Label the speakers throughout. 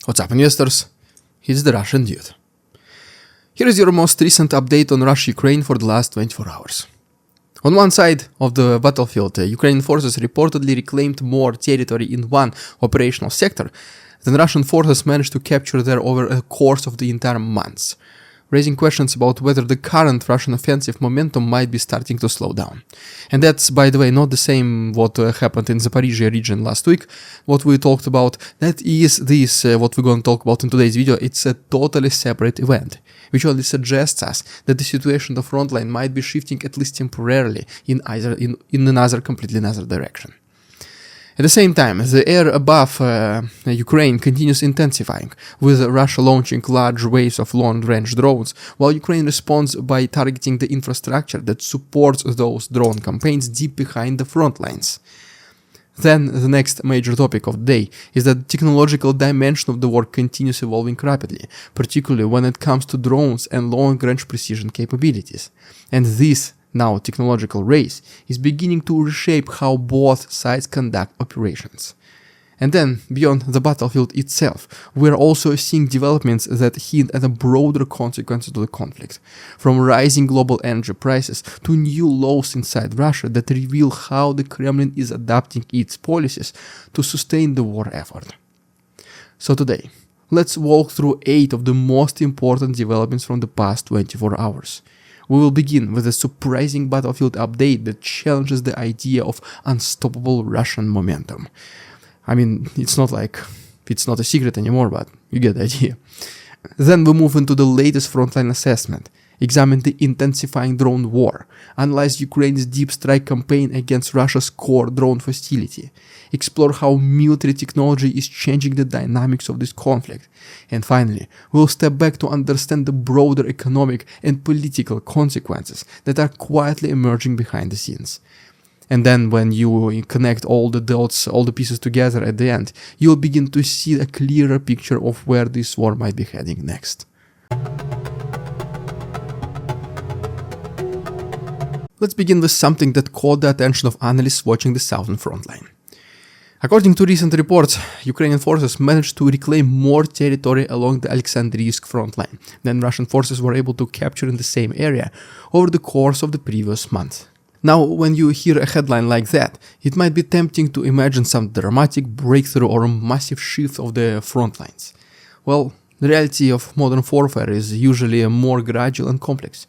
Speaker 1: What's up, investors? It's the Russian dude. Here is your most recent update on Russia-Ukraine for the last 24 hours. On one side of the battlefield, Ukrainian forces reportedly reclaimed more territory in one operational sector than Russian forces managed to capture there over a course of the entire months, raising questions about whether the current Russian offensive momentum might be starting to slow down. And that's, by the way, not the same what happened in Zaporizhia region last week, what we talked about. That is this, what we're going to talk about in today's video. It's a totally separate event, which only suggests us that the situation of Frontline might be shifting at least temporarily in another completely another direction. At the same time, the air above Ukraine continues intensifying, with Russia launching large waves of long-range drones, while Ukraine responds by targeting the infrastructure that supports those drone campaigns deep behind the front lines. Then, the next major topic of the day is that the technological dimension of the war continues evolving rapidly, particularly when it comes to drones and long-range precision capabilities. And this now technological race is beginning to reshape how both sides conduct operations. And then, beyond the battlefield itself, we are also seeing developments that hint at a broader consequences of the conflict, from rising global energy prices to new laws inside Russia that reveal how the Kremlin is adapting its policies to sustain the war effort. So today, let's walk through 8 of the most important developments from the past 24 hours. We will begin with a surprising battlefield update that challenges the idea of unstoppable Russian momentum. I mean, it's not a secret anymore, but you get the idea. Then we move into the latest Frontline assessment, examine the intensifying drone war, analyze Ukraine's deep strike campaign against Russia's core drone facility, explore how military technology is changing the dynamics of this conflict, and finally, we'll step back to understand the broader economic and political consequences that are quietly emerging behind the scenes. And then when you connect all the dots, all the pieces together at the end, you'll begin to see a clearer picture of where this war might be heading next. Let's begin with something that caught the attention of analysts watching the southern front line. According to recent reports, Ukrainian forces managed to reclaim more territory along the Alexandriivsk front line than Russian forces were able to capture in the same area over the course of the previous month. Now, when you hear a headline like that, it might be tempting to imagine some dramatic breakthrough or a massive shift of the front lines. Well, the reality of modern warfare is usually more gradual and complex.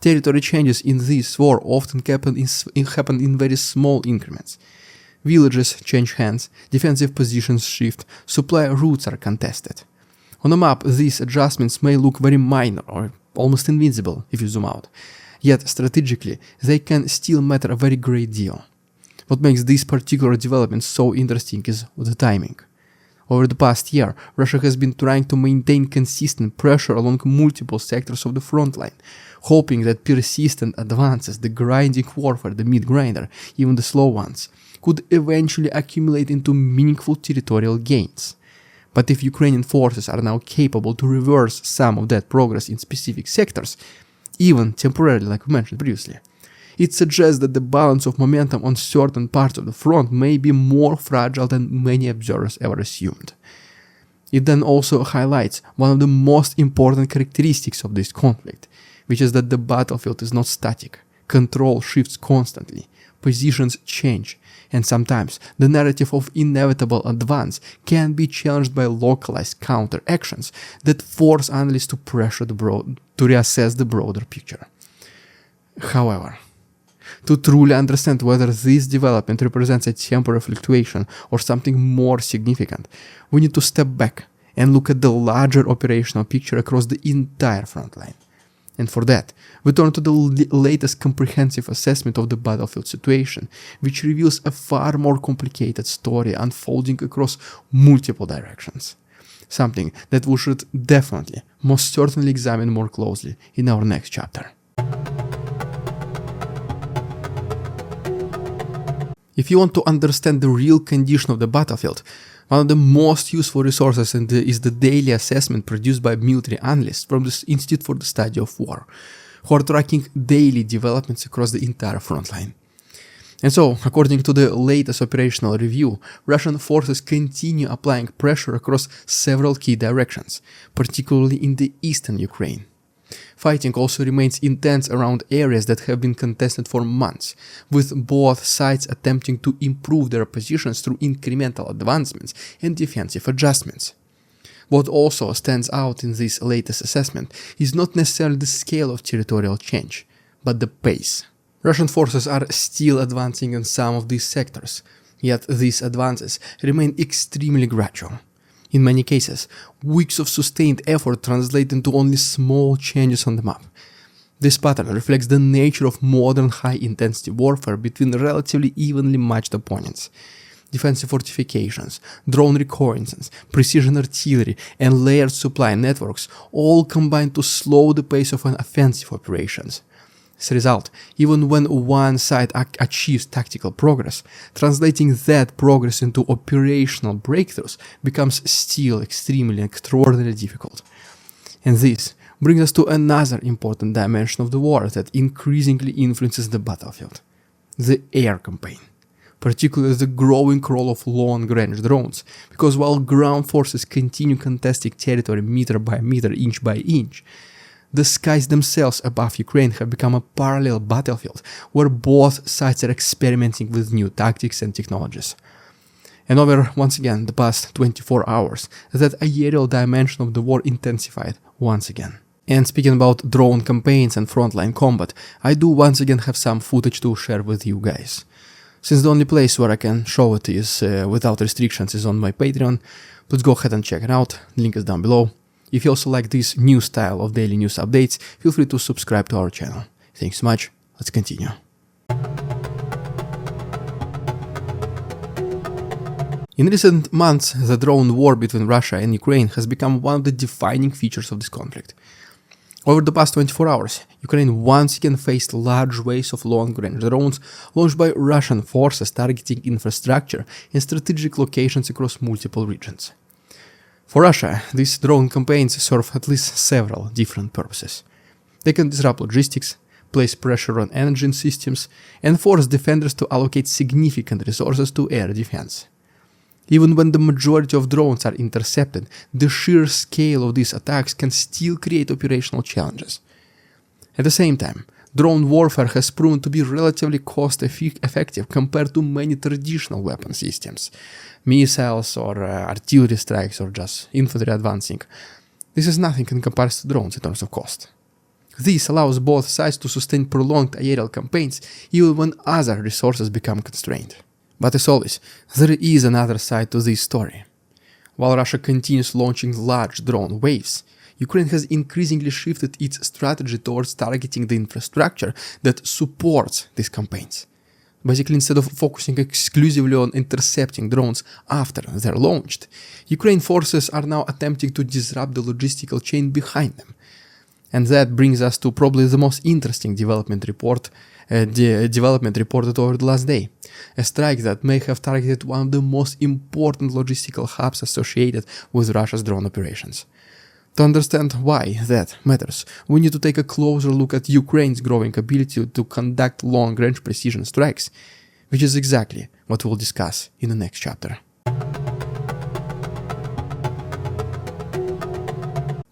Speaker 1: Territory changes in this war often happen in very small increments. Villages change hands, defensive positions shift, supply routes are contested. On a map, these adjustments may look very minor or almost invincible if you zoom out. Yet, strategically, they can still matter a very great deal. What makes this particular development so interesting is the timing. Over the past year, Russia has been trying to maintain consistent pressure along multiple sectors of the front line, hoping that persistent advances, the grinding warfare, the mid-grinder, even the slow ones, could eventually accumulate into meaningful territorial gains. But if Ukrainian forces are now capable to reverse some of that progress in specific sectors, even temporarily like we mentioned previously, it suggests that the balance of momentum on certain parts of the front may be more fragile than many observers ever assumed. It then also highlights one of the most important characteristics of this conflict, which is that the battlefield is not static. Control shifts constantly, positions change, and sometimes the narrative of inevitable advance can be challenged by localized counteractions that force analysts to reassess the broader picture. However, to truly understand whether this development represents a temporary fluctuation or something more significant, we need to step back and look at the larger operational picture across the entire front line. And for that, we turn to the latest comprehensive assessment of the battlefield situation, which reveals a far more complicated story unfolding across multiple directions. Something that we should definitely, most certainly examine more closely in our next chapter. If you want to understand the real condition of the battlefield, one of the most useful resources is the daily assessment produced by military analysts from the Institute for the Study of War, who are tracking daily developments across the entire front line. And so, according to the latest operational review, Russian forces continue applying pressure across several key directions, particularly in the eastern Ukraine. Fighting also remains intense around areas that have been contested for months, with both sides attempting to improve their positions through incremental advancements and defensive adjustments. What also stands out in this latest assessment is not necessarily the scale of territorial change, but the pace. Russian forces are still advancing in some of these sectors, yet these advances remain extremely gradual. In many cases, weeks of sustained effort translate into only small changes on the map. This pattern reflects the nature of modern high-intensity warfare between relatively evenly matched opponents. Defensive fortifications, drone reconnaissance, precision artillery, and layered supply networks all combine to slow the pace of an offensive operations. As a result, even when one side achieves tactical progress, translating that progress into operational breakthroughs becomes still extraordinarily difficult. And this brings us to another important dimension of the war that increasingly influences the battlefield: the air campaign. Particularly the growing role of long-range drones, because while ground forces continue contesting territory meter by meter, inch by inch, the skies themselves above Ukraine have become a parallel battlefield where both sides are experimenting with new tactics and technologies. And over, once again, the past 24 hours, that aerial dimension of the war intensified once again. And speaking about drone campaigns and frontline combat, I do once again have some footage to share with you guys. Since the only place where I can show it is without restrictions is on my Patreon, please go ahead and check it out, link is down below. If you also like this new style of daily news updates, feel free to subscribe to our channel. Thanks so much, let's continue. In recent months, the drone war between Russia and Ukraine has become one of the defining features of this conflict. Over the past 24 hours, Ukraine once again faced large waves of long-range drones launched by Russian forces targeting infrastructure and strategic locations across multiple regions. For Russia, these drone campaigns serve at least several different purposes. They can disrupt logistics, place pressure on energy systems, and force defenders to allocate significant resources to air defense. Even when the majority of drones are intercepted, the sheer scale of these attacks can still create operational challenges. At the same time, drone warfare has proven to be relatively cost-effective compared to many traditional weapon systems, missiles or artillery strikes or just infantry advancing. This is nothing in comparison to drones in terms of cost. This allows both sides to sustain prolonged aerial campaigns even when other resources become constrained. But as always, there is another side to this story. While Russia continues launching large drone waves, Ukraine has increasingly shifted its strategy towards targeting the infrastructure that supports these campaigns. Basically, instead of focusing exclusively on intercepting drones after they're launched, Ukraine forces are now attempting to disrupt the logistical chain behind them. And that brings us to probably the most interesting development reported over the last day. A strike that may have targeted one of the most important logistical hubs associated with Russia's drone operations. To understand why that matters, we need to take a closer look at Ukraine's growing ability to conduct long-range precision strikes, which is exactly what we'll discuss in the next chapter.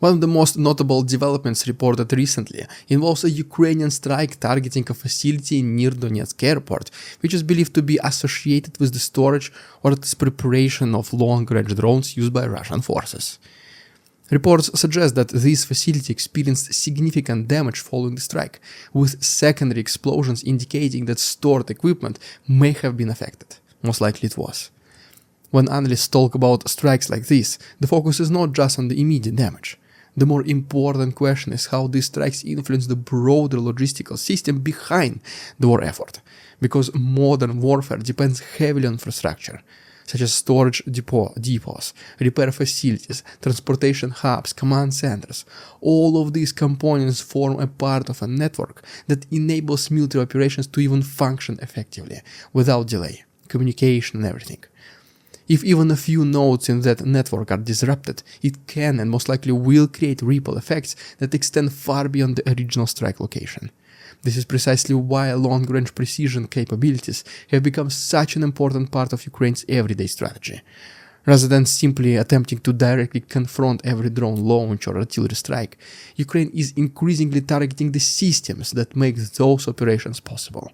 Speaker 1: One of the most notable developments reported recently involves a Ukrainian strike targeting a facility near Donetsk airport, which is believed to be associated with the storage or the preparation of long-range drones used by Russian forces. Reports suggest that this facility experienced significant damage following the strike, with secondary explosions indicating that stored equipment may have been affected. Most likely it was. When analysts talk about strikes like this, the focus is not just on the immediate damage. The more important question is how these strikes influence the broader logistical system behind the war effort, because modern warfare depends heavily on infrastructure, such as storage depots, repair facilities, transportation hubs, command centers. All of these components form a part of a network that enables military operations to even function effectively, without delay, communication and everything. If even a few nodes in that network are disrupted, it can and most likely will create ripple effects that extend far beyond the original strike location. This is precisely why long-range precision capabilities have become such an important part of Ukraine's everyday strategy. Rather than simply attempting to directly confront every drone launch or artillery strike, Ukraine is increasingly targeting the systems that make those operations possible.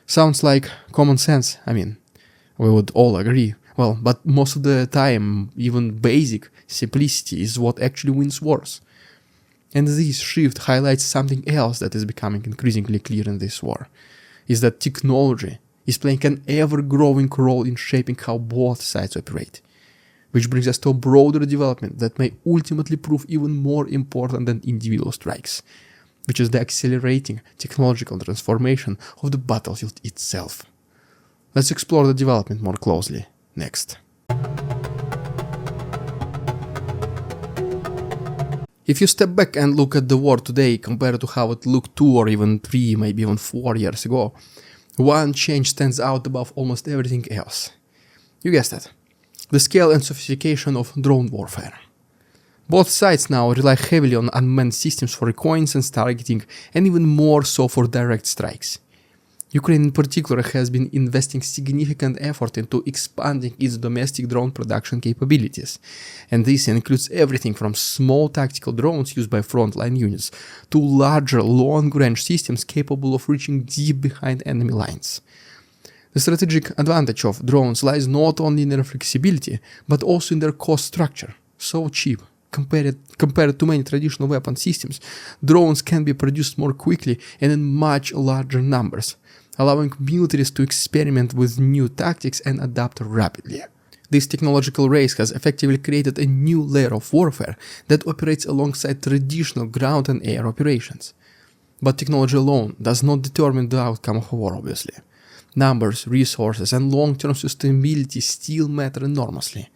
Speaker 1: Sounds like common sense, we would all agree. Well, but most of the time, even basic simplicity is what actually wins wars. And this shift highlights something else that is becoming increasingly clear in this war, is that technology is playing an ever-growing role in shaping how both sides operate. Which brings us to a broader development that may ultimately prove even more important than individual strikes, which is the accelerating technological transformation of the battlefield itself. Let's explore the development more closely next. If you step back and look at the war today compared to how it looked 2 or even 3, maybe even 4 years ago, one change stands out above almost everything else. You guessed it. The scale and sophistication of drone warfare. Both sides now rely heavily on unmanned systems for reconnaissance, targeting, and even more so for direct strikes. Ukraine in particular has been investing significant effort into expanding its domestic drone production capabilities, and this includes everything from small tactical drones used by frontline units to larger long-range systems capable of reaching deep behind enemy lines. The strategic advantage of drones lies not only in their flexibility, but also in their cost structure. So cheap. Compared to many traditional weapon systems, drones can be produced more quickly and in much larger numbers, allowing militaries to experiment with new tactics and adapt rapidly. This technological race has effectively created a new layer of warfare that operates alongside traditional ground and air operations. But technology alone does not determine the outcome of a war, obviously. Numbers, resources, and long-term sustainability still matter enormously.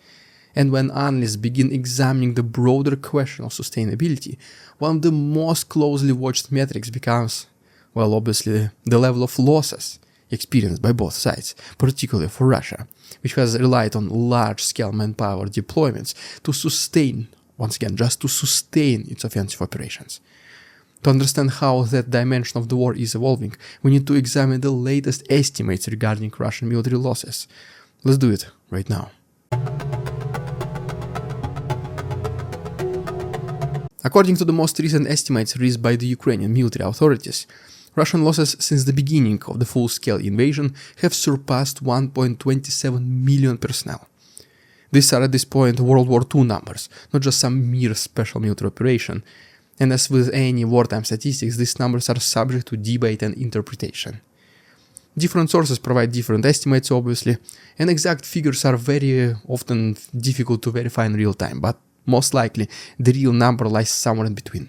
Speaker 1: And when analysts begin examining the broader question of sustainability, one of the most closely watched metrics becomes, well, obviously, the level of losses experienced by both sides, particularly for Russia, which has relied on large-scale manpower deployments to sustain, once again, just to sustain its offensive operations. To understand how that dimension of the war is evolving, we need to examine the latest estimates regarding Russian military losses. Let's do it right now. According to the most recent estimates released by the Ukrainian military authorities, Russian losses since the beginning of the full-scale invasion have surpassed 1.27 million personnel. These are at this point World War II numbers, not just some mere special military operation, and as with any wartime statistics, these numbers are subject to debate and interpretation. Different sources provide different estimates, obviously, and exact figures are very often difficult to verify in real time, but most likely the real number lies somewhere in between.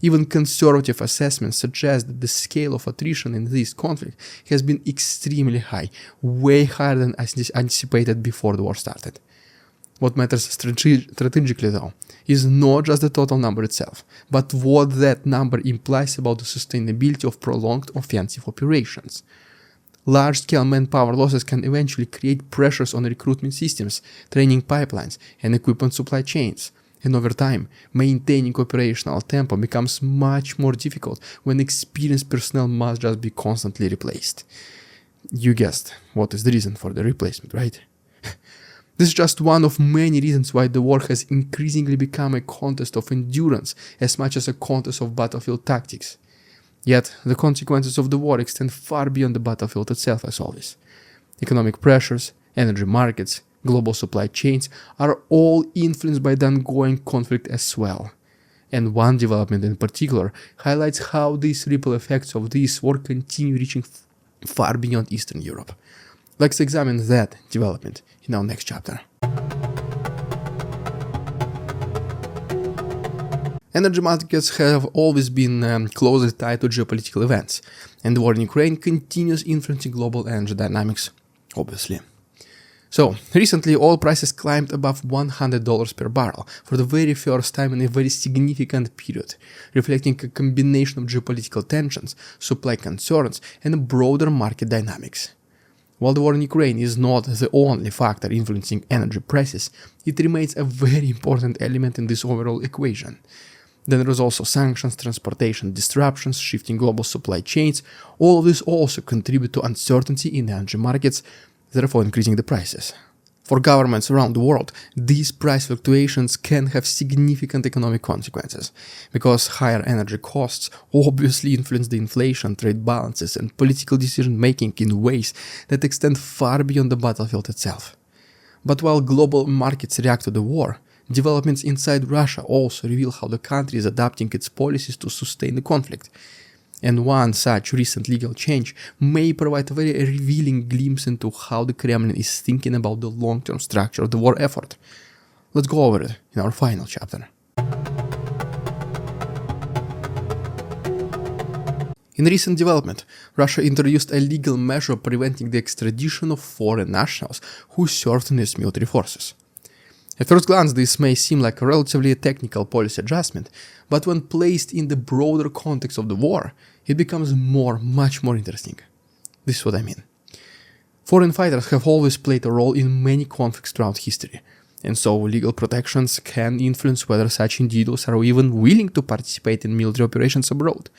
Speaker 1: Even conservative assessments suggest that the scale of attrition in this conflict has been extremely high, way higher than anticipated before the war started. What matters strategically, though, is not just the total number itself, but what that number implies about the sustainability of prolonged offensive operations. Large-scale manpower losses can eventually create pressures on recruitment systems, training pipelines, and equipment supply chains. And over time, maintaining operational tempo becomes much more difficult when experienced personnel must just be constantly replaced. You guessed what is the reason for the replacement, right? This is just one of many reasons why the war has increasingly become a contest of endurance as much as a contest of battlefield tactics. Yet, the consequences of the war extend far beyond the battlefield itself, as always. Economic pressures, energy markets, global supply chains are all influenced by the ongoing conflict as well. And one development in particular highlights how these ripple effects of this war continue reaching far beyond Eastern Europe. Let's examine that development in our next chapter. Energy markets have always been closely tied to geopolitical events, and the war in Ukraine continues influencing global energy dynamics, obviously. So, recently oil prices climbed above $100 per barrel for the very first time in a very significant period, reflecting a combination of geopolitical tensions, supply concerns, and broader market dynamics. While the war in Ukraine is not the only factor influencing energy prices, it remains a very important element in this overall equation. Then there is also sanctions, transportation disruptions, shifting global supply chains. All of this also contribute to uncertainty in the energy markets, therefore increasing the prices. For governments around the world, these price fluctuations can have significant economic consequences, because higher energy costs obviously influence the inflation, trade balances, and political decision-making in ways that extend far beyond the battlefield itself. But while global markets react to the war, developments inside Russia also reveal how the country is adapting its policies to sustain the conflict. And one such recent legal change may provide a very revealing glimpse into how the Kremlin is thinking about the long-term structure of the war effort. Let's go over it in our final chapter. In recent development, Russia introduced a legal measure preventing the extradition of foreign nationals who served in its military forces. At first glance, this may seem like a relatively technical policy adjustment, but when placed in the broader context of the war, it becomes much more interesting. This is what I mean. Foreign fighters have always played a role in many conflicts throughout history, and so legal protections can influence whether such individuals are even willing to participate in military operations abroad.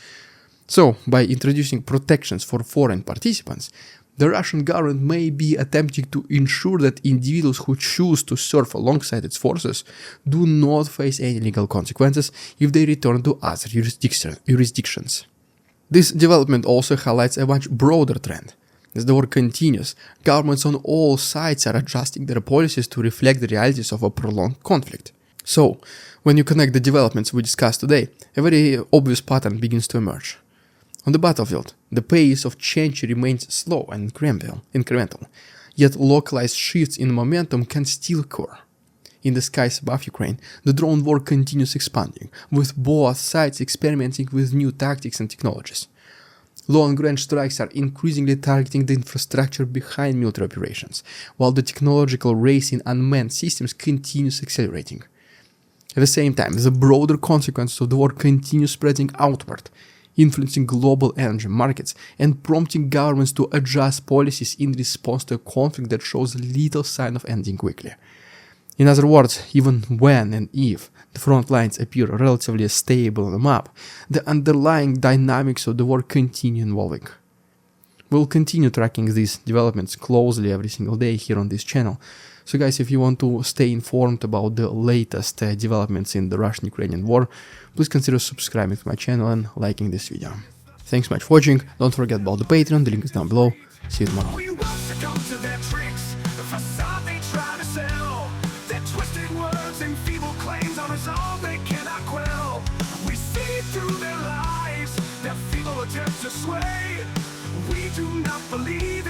Speaker 1: So, by introducing protections for foreign participants, the Russian government may be attempting to ensure that individuals who choose to serve alongside its forces do not face any legal consequences if they return to other jurisdictions. This development also highlights a much broader trend. As the war continues, governments on all sides are adjusting their policies to reflect the realities of a prolonged conflict. So, when you connect the developments we discussed today, a very obvious pattern begins to emerge. On the battlefield, the pace of change remains slow and incremental, yet localized shifts in momentum can still occur. In the skies above Ukraine, the drone war continues expanding, with both sides experimenting with new tactics and technologies. Long-range strikes are increasingly targeting the infrastructure behind military operations, while the technological race in unmanned systems continues accelerating. At the same time, the broader consequences of the war continue spreading outward, influencing global energy markets and prompting governments to adjust policies in response to a conflict that shows little sign of ending quickly. In other words, even when and if the front lines appear relatively stable on the map, the underlying dynamics of the war continue evolving. We'll continue tracking these developments closely every single day here on this channel. So guys, if you want to stay informed about the latest developments in the Russian-Ukrainian war, please consider subscribing to my channel and liking this video. Thanks so much for watching, don't forget about the Patreon, the link is down below. See you tomorrow. We do not believe